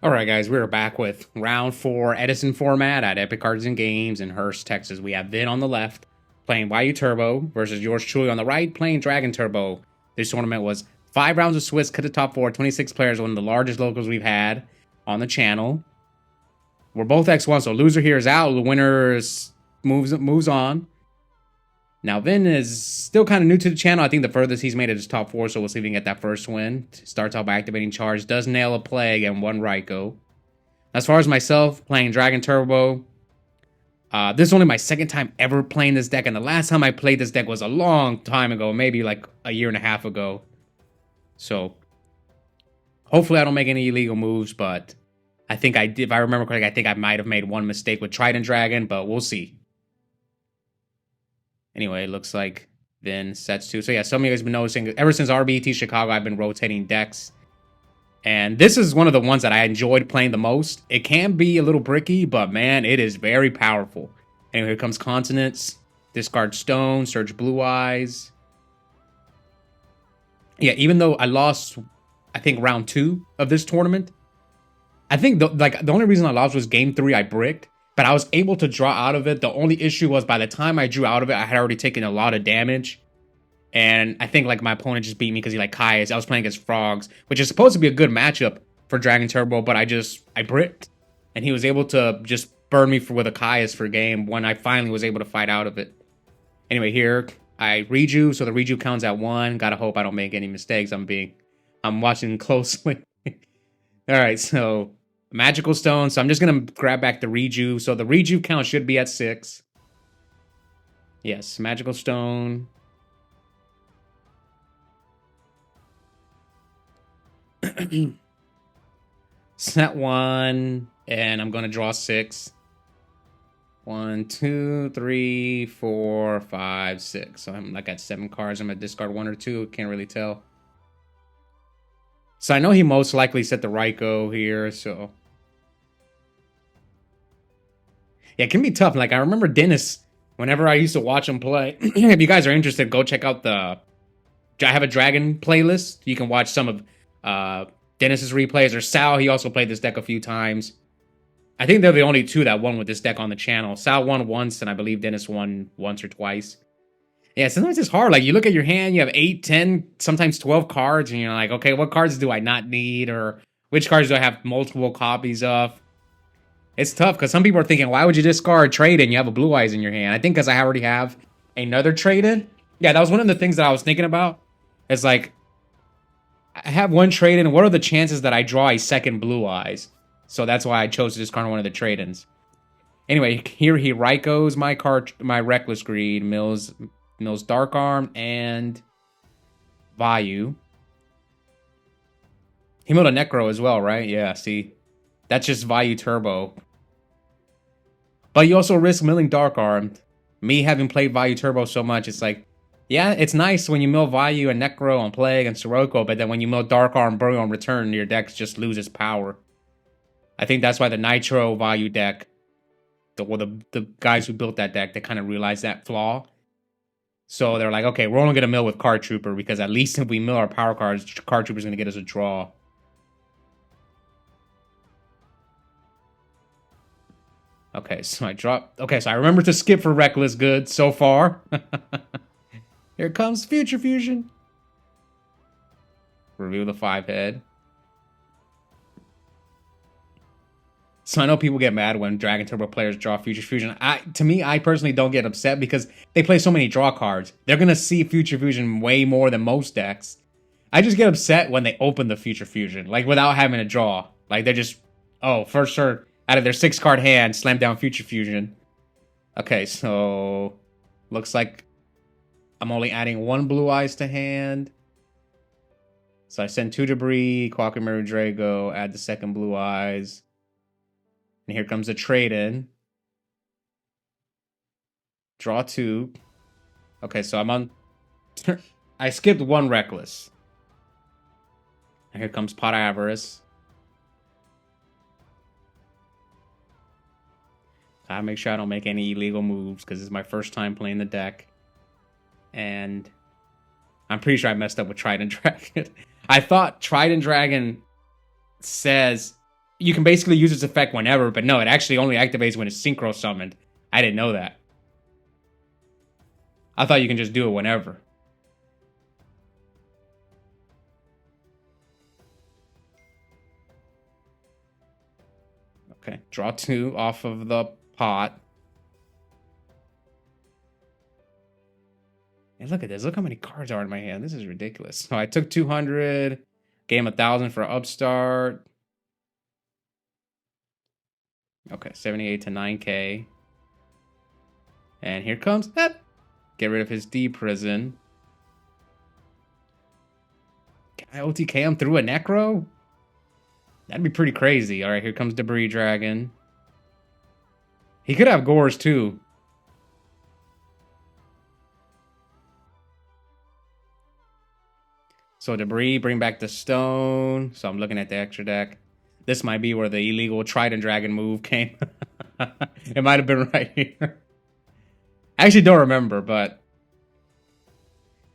Alright guys, we're back with round 4 Edison Format at Epik Cards and Games in Hurst, Texas. We have Vinh on the left, playing Vayu Turbo, versus yours truly on the right, playing Dragon Turbo. This tournament was 5 rounds of Swiss, cut to top 4, 26 players, one of the largest locals we've had on the channel. We're both X1, so loser here is out, the winner moves on. Now, Vinh is still kind of new to the channel. I think the furthest he's made it is top 4, so we'll see if we can get that first win. Starts out by activating Charge, does nail a Plague and 1 Raikou. As far as myself, playing Dragon Turbo, this is only my second time ever playing this deck, and the last time I played this deck was a long time ago, maybe like a year and a half ago. So, hopefully I don't make any illegal moves, but I think I did. If I remember correctly, I think I might have made one mistake with Trident Dragon, but we'll see. Anyway, it looks like Vinh sets 2. So yeah, some of you guys have been noticing, ever since RBT Chicago, I've been rotating decks. And this is one of the ones that I enjoyed playing the most. It can be a little bricky, but man, it is very powerful. Anyway, here comes Consonants. Discard Stone, search Blue Eyes. Yeah, even though I lost, I think, round 2 of this tournament, I think the only reason I lost was game 3 I bricked. But I was able to draw out of it. The only issue was by the time I drew out of it, I had already taken a lot of damage. And I think like my opponent just beat me because he like Kai's. I was playing against Frogs, which is supposed to be a good matchup for Dragon Turbo, but I bricked. And he was able to just burn me with a Kai's for game when I finally was able to fight out of it. Anyway, here I reju, so the reju counts at 1. Gotta hope I don't make any mistakes. I'm watching closely. Alright, so Magical Stone, so I'm just going to grab back the reju. So the reju count should be at 6. Yes, Magical Stone. Set 1, and I'm going to draw 6. 1, 2, 3, 4, 5, 6. So I'm like at 7 cards. I'm going to discard 1 or 2. Can't really tell. So I know he most likely set the Raikou here, so yeah, it can be tough. Like, I remember Dennis, whenever I used to watch him play. If you guys are interested, go check out I have a Dragon playlist. You can watch some of Dennis's replays. Or Sal, he also played this deck a few times. I think they're the only 2 that won with this deck on the channel. Sal won once, and I believe Dennis won once or twice. Yeah, sometimes it's hard. Like, you look at your hand, you have 8, 10, sometimes 12 cards, and you're like, okay, what cards do I not need? Or which cards do I have multiple copies of? It's tough because some people are thinking, why would you discard trade and you have a Blue Eyes in your hand? I think because I already have another trade in. Yeah, that was one of the things that I was thinking about. It's like, I have one trade in. What are the chances that I draw a second Blue Eyes? So that's why I chose to discard one of the trade ins. Anyway, here he Raikou's my Reckless Greed, Mills Dark Arm, and Vayu. He milled a Necro as well, right? Yeah, see. That's just Vayu Turbo. But you also risk milling Dark Arm. Me having played Vayu Turbo so much, it's like, yeah, it's nice when you mill Vayu and Necro on Plague and Sirocco, but then when you mill Dark Arm, Burrow on return, your deck just loses power. I think that's why the Nitro Vayu deck, the guys who built that deck, they kind of realized that flaw. So they're like, okay, we're only going to mill with Card Trooper, because at least if we mill our power cards, Card Trooper's going to get us a draw. Okay, so I dropped... Okay, so I remember to skip for Reckless Good so far. Here comes Future Fusion. Reveal the 5-head. So I know people get mad when Dragon Turbo players draw Future Fusion. To me, I personally don't get upset because they play so many draw cards. They're going to see Future Fusion way more than most decks. I just get upset when they open the Future Fusion, like without having to draw. Like they're just, oh, for sure, out of their 6-card hand, slam down Future Fusion. Okay, so looks like I'm only adding 1 Blue Eyes to hand. So I send 2 Debris, Quackenberry Drago, add the 2nd Blue Eyes. And here comes the trade-in. Draw 2. Okay, so I'm on... I skipped 1 Reckless. And here comes Pot Avarice. Gotta make sure I don't make any illegal moves, because this is my first time playing the deck. And I'm pretty sure I messed up with Trident Dragon. I thought Trident Dragon says you can basically use its effect whenever, but no, it actually only activates when it's synchro summoned. I didn't know that. I thought you can just do it whenever. Okay, draw 2 off of the pot. And look at this. Look how many cards are in my hand. This is ridiculous. So I took 200, gave him 1,000 for upstart. Okay, 78 to 9K. And here comes that. Get rid of his D prison. Can I OTK him through a Necro? That'd be pretty crazy. All right, here comes Debris Dragon. He could have Gores too. So Debris, bring back the Stone. So I'm looking at the extra deck. This might be where the illegal Trident Dragon move came. It might have been right here. I actually don't remember, but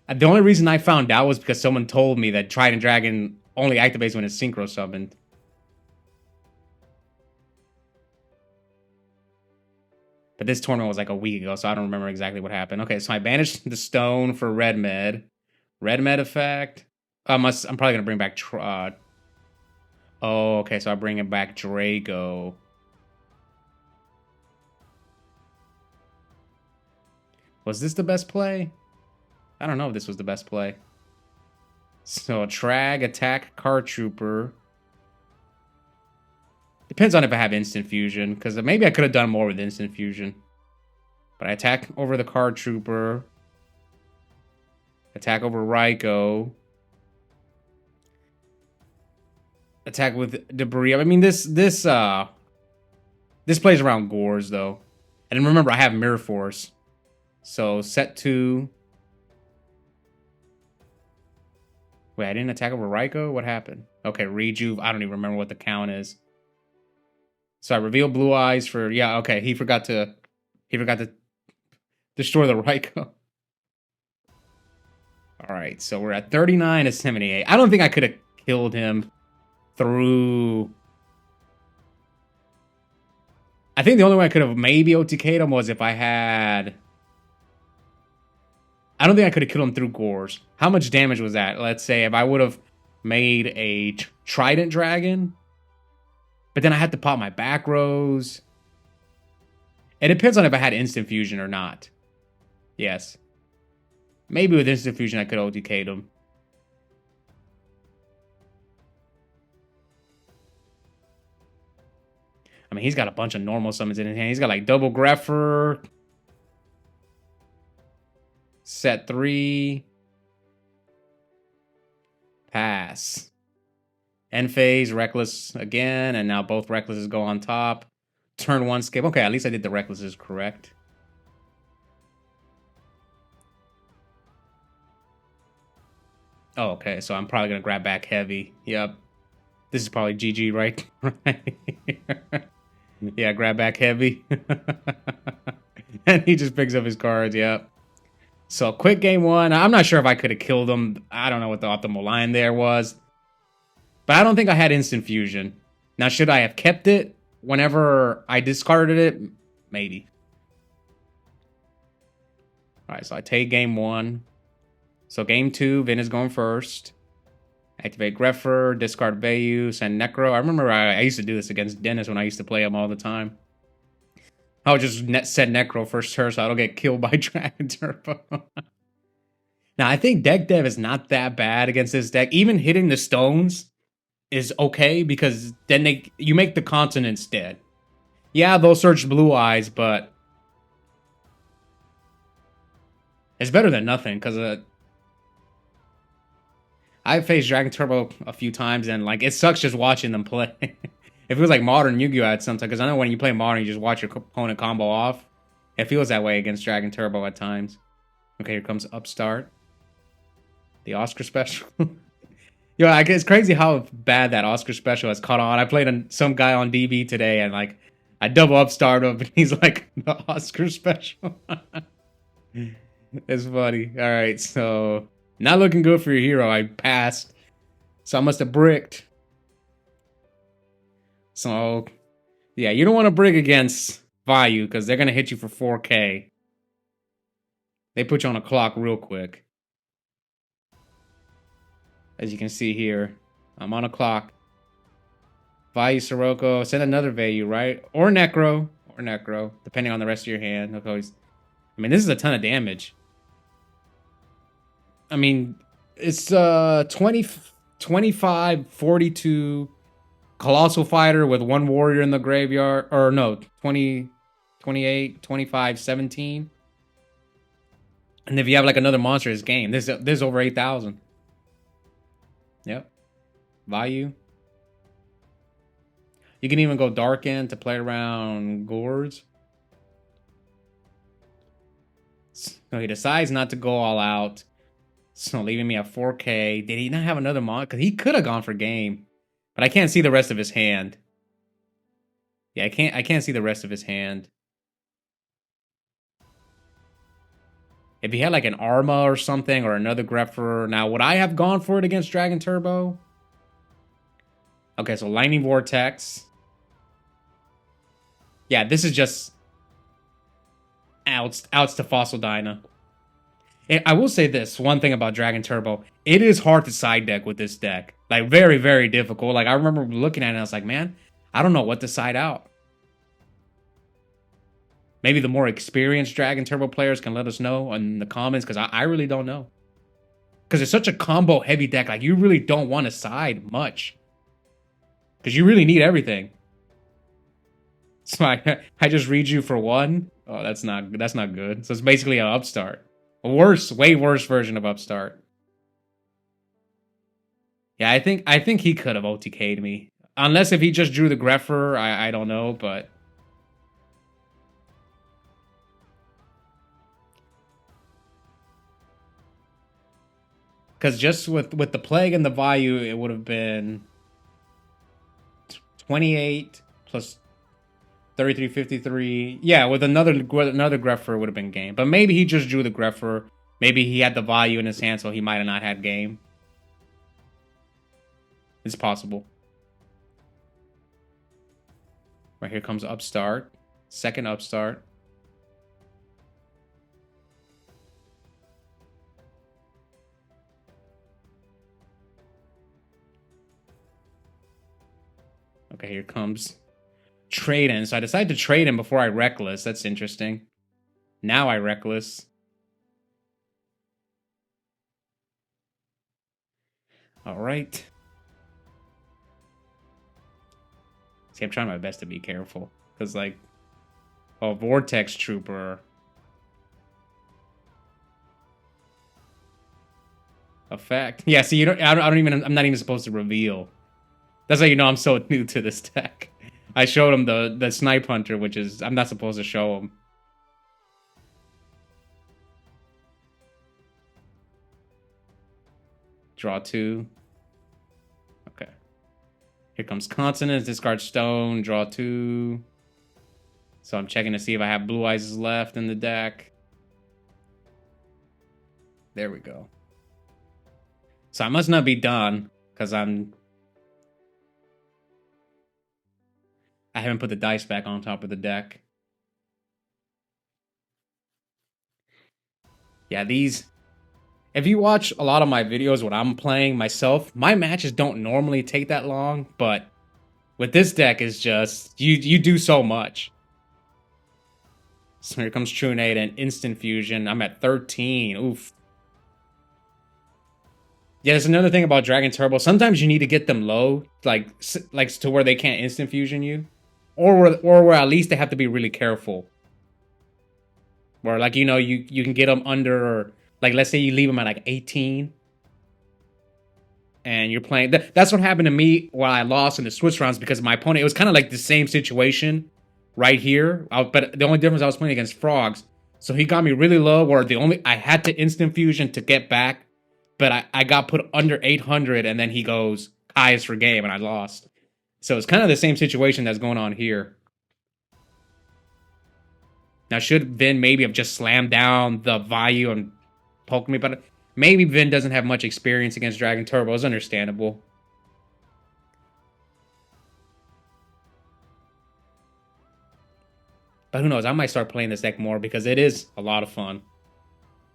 the only reason I found out was because someone told me that Trident Dragon only activates when it's synchro summoned. But this tournament was like a week ago, so I don't remember exactly what happened. Okay, so I banished the Stone for Red Med. Red Med effect. I'm probably gonna bring back. Oh, okay, so I'm bringing back Drago. Was this the best play? I don't know if this was the best play. So Trag, attack, Card Trooper. Depends on if I have Instant Fusion, because maybe I could have done more with Instant Fusion. But I attack over the Card Trooper. Attack over Raikou. Attack with Debris. I mean, this plays around Gores, though. And remember, I have Mirror Force. So, set 2. Wait, I didn't attack over Raikou? What happened? Okay, Rejuve. I don't even remember what the count is. So I reveal Blue Eyes for... Yeah, okay. He forgot to destroy the Raikou. Alright, so we're at 39 to 78. I don't think I could have killed him through... I think the only way I could have maybe OTK'd him was if I had... I don't think I could have killed him through Gores. How much damage was that? Let's say if I would have made a Trident Dragon, but then I had to pop my back rows. It depends on if I had Instant Fusion or not. Yes. Maybe with Instant Fusion I could have OTK'd him. I mean, he's got a bunch of normal summons in his hand. He's got like double Greffer. Set 3. Pass. End phase, Reckless again, and now both Recklesses go on top. Turn 1 skip. Okay, at least I did the Recklesses correct. Oh, okay, so I'm probably going to grab back heavy. Yep. This is probably GG, right? Yeah, grab back heavy. And he just picks up his cards, yep. So, quick game 1. I'm not sure if I could have killed him. I don't know what the optimal line there was. But I don't think I had Instant Fusion. Now, should I have kept it whenever I discarded it? Maybe. Alright, so I take game 1. So, game 2, Vinh is going first. Activate Greffer, discard Vayu, send Necro. I remember I used to do this against Dennis when I used to play him all the time. I would just set Necro first turn so I don't get killed by Dragon Turbo. Now, I think deck dev is not that bad against this deck. Even hitting the stones is okay because then you make the continents dead. Yeah, they'll search Blue Eyes, but it's better than nothing because I've faced Dragon Turbo a few times and like it sucks just watching them play. It feels like modern Yu-Gi-Oh! At some time, because I know when you play modern, you just watch your opponent combo off. It feels that way against Dragon Turbo at times. Okay, here comes Upstart. The Oscar Special. Yo, I guess it's crazy how bad that Oscar Special has caught on. I played some guy on DB today, and like, I double Upstart him, and he's like, the Oscar Special. It's funny. Alright, so, not looking good for your hero. I passed. So I must have bricked. So, yeah, you don't want to brig against Vayu because they're going to hit you for 4K. They put you on a clock real quick. As you can see here, I'm on a clock. Vayu Sirocco, send another Vayu, right? Or Necro, depending on the rest of your hand. I mean, this is a ton of damage. I mean, it's 20, 25, 42 Colossal Fighter with one Warrior in the graveyard. Or no, 20, 28, 25, 17. And if you have like another monster, it's game. There's over 8,000. Yep. Vayu. You can even go Dark End to play around Gourds. So he decides not to go all out. So leaving me at 4K. Did he not have another mod? Because he could have gone for game. But I can't see the rest of his hand. Yeah, I can't see the rest of his hand. If he had like an Arma or something or another Grepher. Now, would I have gone for it against Dragon Turbo? Okay, so Lightning Vortex. Yeah, this is just outs to Fossil Dyna. I will say this, one thing about Dragon Turbo. It is hard to side deck with this deck. Like, very, very difficult. Like, I remember looking at it and I was like, man, I don't know what to side out. Maybe the more experienced Dragon Turbo players can let us know in the comments, because I really don't know. Because it's such a combo-heavy deck. Like, you really don't want to side much. Because you really need everything. So I just read you for one. Oh, that's not good. So it's basically an Upstart. A worse, way worse version of Upstart. Yeah, I think he could have OTK'd me. Unless if he just drew the Grepher, I don't know, but... Because just with the Plague and the Vayu, it would have been 28 plus 33, 53. Yeah, with another Grepher, it would have been game. But maybe he just drew the Grepher. Maybe he had the Vayu in his hand, so he might have not had game. It's possible. Right, here comes Upstart. Second Upstart. Okay, here comes Trade In. So I decided to trade him before I Reckless. That's interesting. Now I Reckless. Alright. See, I'm trying my best to be careful. Because, like... Oh, Vortex Trooper. Effect. Yeah, see, I'm not even supposed to reveal. That's how you know I'm so new to this deck. I showed him the Snipe Hunter, which is... I'm not supposed to show him. Draw 2. Okay. Here comes Consonants, discard Stone, draw 2. So I'm checking to see if I have Blue Eyes left in the deck. There we go. So I must not be done, because I haven't put the dice back on top of the deck. Yeah, these... If you watch a lot of my videos when I'm playing myself, my matches don't normally take that long, but with this deck, it's just... You do so much. So here comes Trunade and Instant Fusion. I'm at 13. Oof. Yeah, there's another thing about Dragon Turbo. Sometimes you need to get them low, like to where they can't Instant Fusion you. Or where at least they have to be really careful. Where, like, you know, you can get them under, like, let's say you leave them at, like, 18. And you're playing... That's what happened to me while I lost in the Swiss rounds, because my opponent... It was kind of like the same situation right here. But the only difference, I was playing against Frogs. So he got me really low, where I had to Instant Fusion to get back. But I got put under 800, and then he goes, highest for game, and I lost. So it's kind of the same situation that's going on here. Now, should Vinh maybe have just slammed down the Vayu and poked me? But maybe Vinh doesn't have much experience against Dragon Turbo. It's understandable. But who knows? I might start playing this deck more because it is a lot of fun.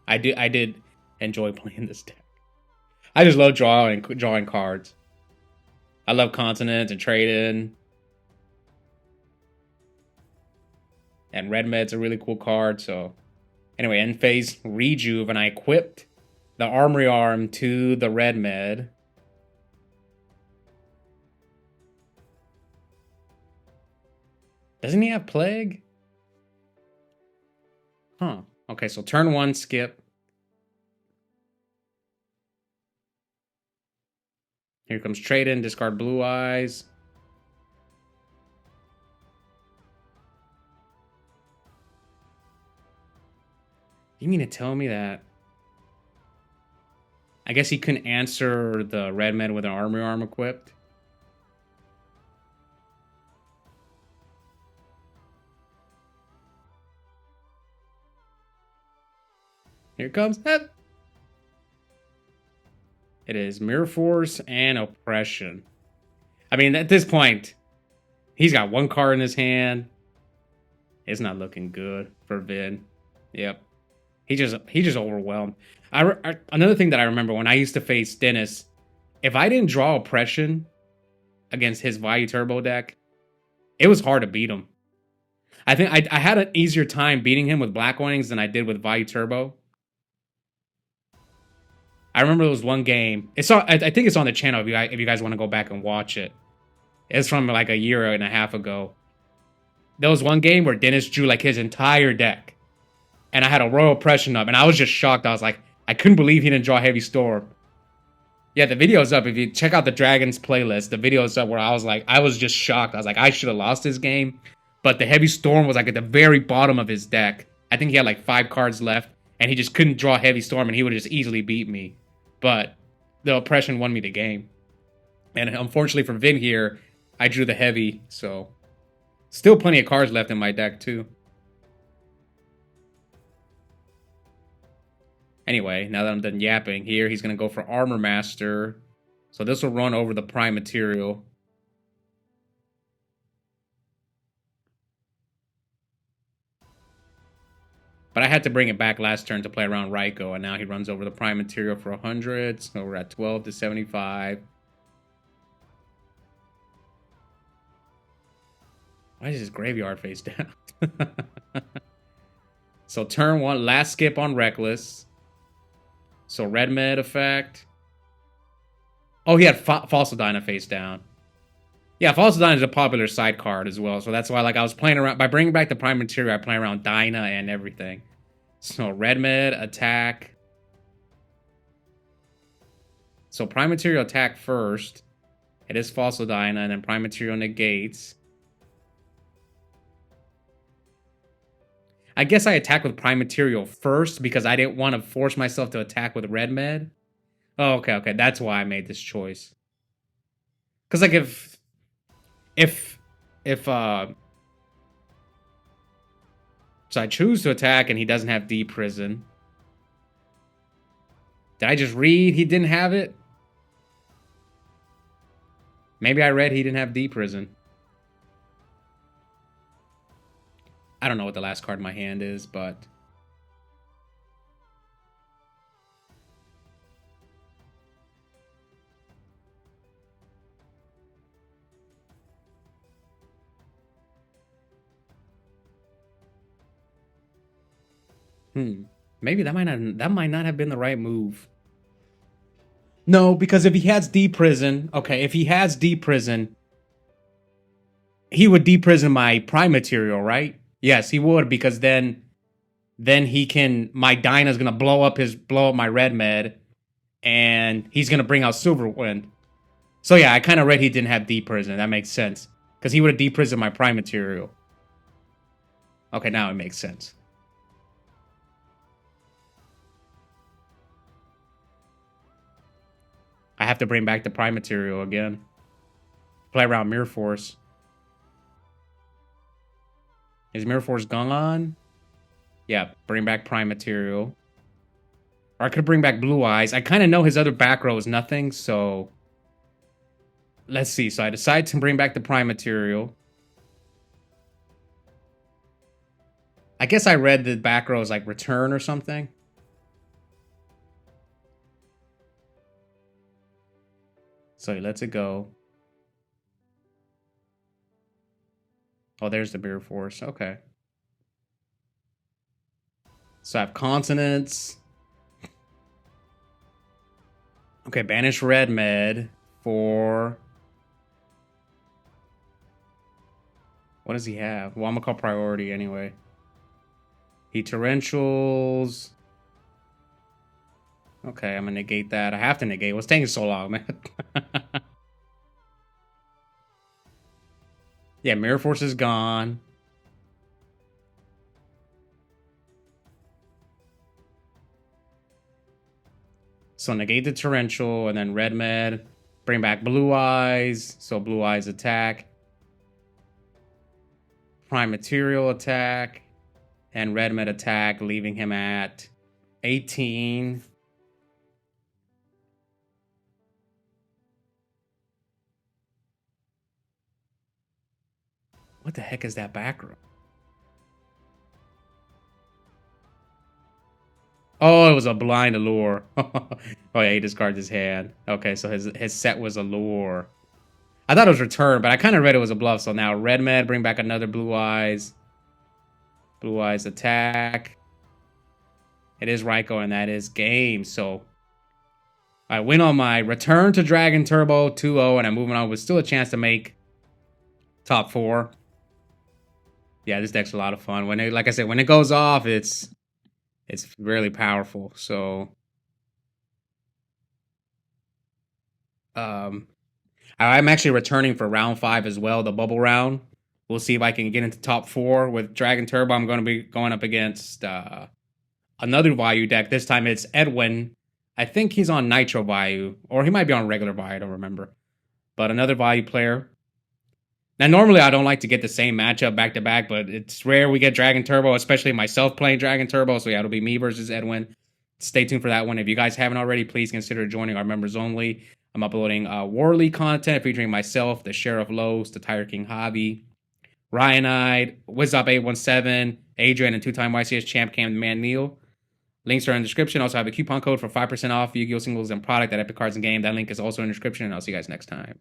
I did enjoy playing this deck. I just love drawing cards. I love continents and trading. And Red Med's a really cool card. So anyway, end phase Rejuve, and I equipped the Armory Arm to the Red Med. Doesn't he have Plague? Huh. Okay, so turn 1, skip. Here comes Trade-In, discard Blue Eyes. You mean to tell me that? I guess he couldn't answer the Red Med with an Armory Arm equipped. Here it comes. It is Mirror Force and Oppression. I mean, at this point, he's got one card in his hand. It's not looking good for Vinh. Yep. He just overwhelmed. Another thing that I remember when I used to face Dennis, if I didn't draw Oppression against his Vayu Turbo deck, it was hard to beat him. I think I had an easier time beating him with Black Wings than I did with Vayu Turbo. I remember there was one game. I think it's on the channel if you guys want to go back and watch it. It's from like a year and a half ago. There was one game where Dennis drew like his entire deck. And I had a Royal Oppression up, and I was just shocked. I was like, I couldn't believe he didn't draw Heavy Storm. Yeah, the video's up. If you check out the Dragons playlist, the video's up where I was just shocked. I was like, I should have lost this game. But the Heavy Storm was like at the very bottom of his deck. I think he had like 5 cards left, and he just couldn't draw Heavy Storm, and he would have just easily beat me. But the Oppression won me the game. And unfortunately for Vinh here, I drew the Heavy, so still plenty of cards left in my deck too. Anyway, now that I'm done yapping here, he's going to go for Armor Master. So this will run over the Prime Material. But I had to bring it back last turn to play around Raikou, and now he runs over the Prime Material for 100. So we're at 12 to 75. Why is his graveyard face down? So turn 1, last skip on Reckless. So Red Med effect. Oh, he had Falsadina face down. Yeah, Falsadina is a popular side card as well. So that's why like I was playing around. By bringing back the Prime Material, I play around Dyna and everything. So Red Med, attack. So Prime Material attack first. It is Falsadina, and then Prime Material negates. I guess I attack with Prime Material first because I didn't want to force myself to attack with Red Med. Oh, okay. That's why I made this choice. Because, like, so I choose to attack and he doesn't have Deep Prison. Did I just read he didn't have it? Maybe I read he didn't have Deep Prison. I don't know what the last card in my hand is, but... Maybe that might not have been the right move. No, because if he has Deep Prison... Okay, if he has Deep Prison... He would Deep Prison my Prime Material, right? Yes, he would, because then he can... My Dyna's gonna blow up my Red Med, and he's gonna bring out Silverwind. So yeah, I kind of read he didn't have Deep Prison. That makes sense. Because he would have Deep Prison my Prime Material. Okay, now it makes sense. I have to bring back the Prime Material again. Play around Mirror Force. Is Mirror Force gone? Yeah, bring back Prime Material. Or I could bring back Blue Eyes. I kind of know his other back row is nothing, so... Let's see. So I decide to bring back the Prime Material. I guess I read the back row is like return or something. So he lets it go. Oh, there's the Mirror Force. Okay. So I have consonants. Okay, banish red med for... What does he have? Well, I'm gonna call priority anyway. He torrentials. Okay, I'm gonna negate that. I have to negate. What's taking so long, man? Yeah, Mirror Force is gone. So negate the torrential and then red med. Bring back blue eyes. So blue eyes attack. Prime material attack. And red med attack, leaving him at 18. What the heck is that back row? Oh, it was a blind allure. Oh yeah, he discards his hand. Okay, so his set was allure. I thought it was return, but I kind of read it was a bluff. So now red med, bring back another blue eyes. Blue eyes attack. It is Raikou, and that is game. So I win on my return to Dragon Turbo 2-0, and I'm moving on with still a chance to make top 4. Yeah, this deck's a lot of fun. When it, like I said, when it goes off, it's really powerful. So I'm actually returning for round 5 as well, the bubble round. We'll see if I can get into top 4 with Dragon Turbo. I'm going to be going up against another Vayu deck. This time it's Edwin. I think he's on Nitro Vayu, or he might be on regular Vayu. I don't remember. But another Vayu player. Now, normally I don't like to get the same matchup back to back, but it's rare we get Dragon Turbo, especially myself playing Dragon Turbo. So yeah, it'll be me versus Edwin. Stay tuned for that one. If you guys haven't already, please consider joining our members only. I'm uploading War League content featuring myself, the Sheriff Los, the Tire King Hobby, Ryanide, Wizop817, Adrian, and 2-time YCS champ Cam Man Neil. Links are in the description. Also have a coupon code for 5% off Yu-Gi-Oh! Singles and product at Epik Cards and Game. That link is also in the description, and I'll see you guys next time.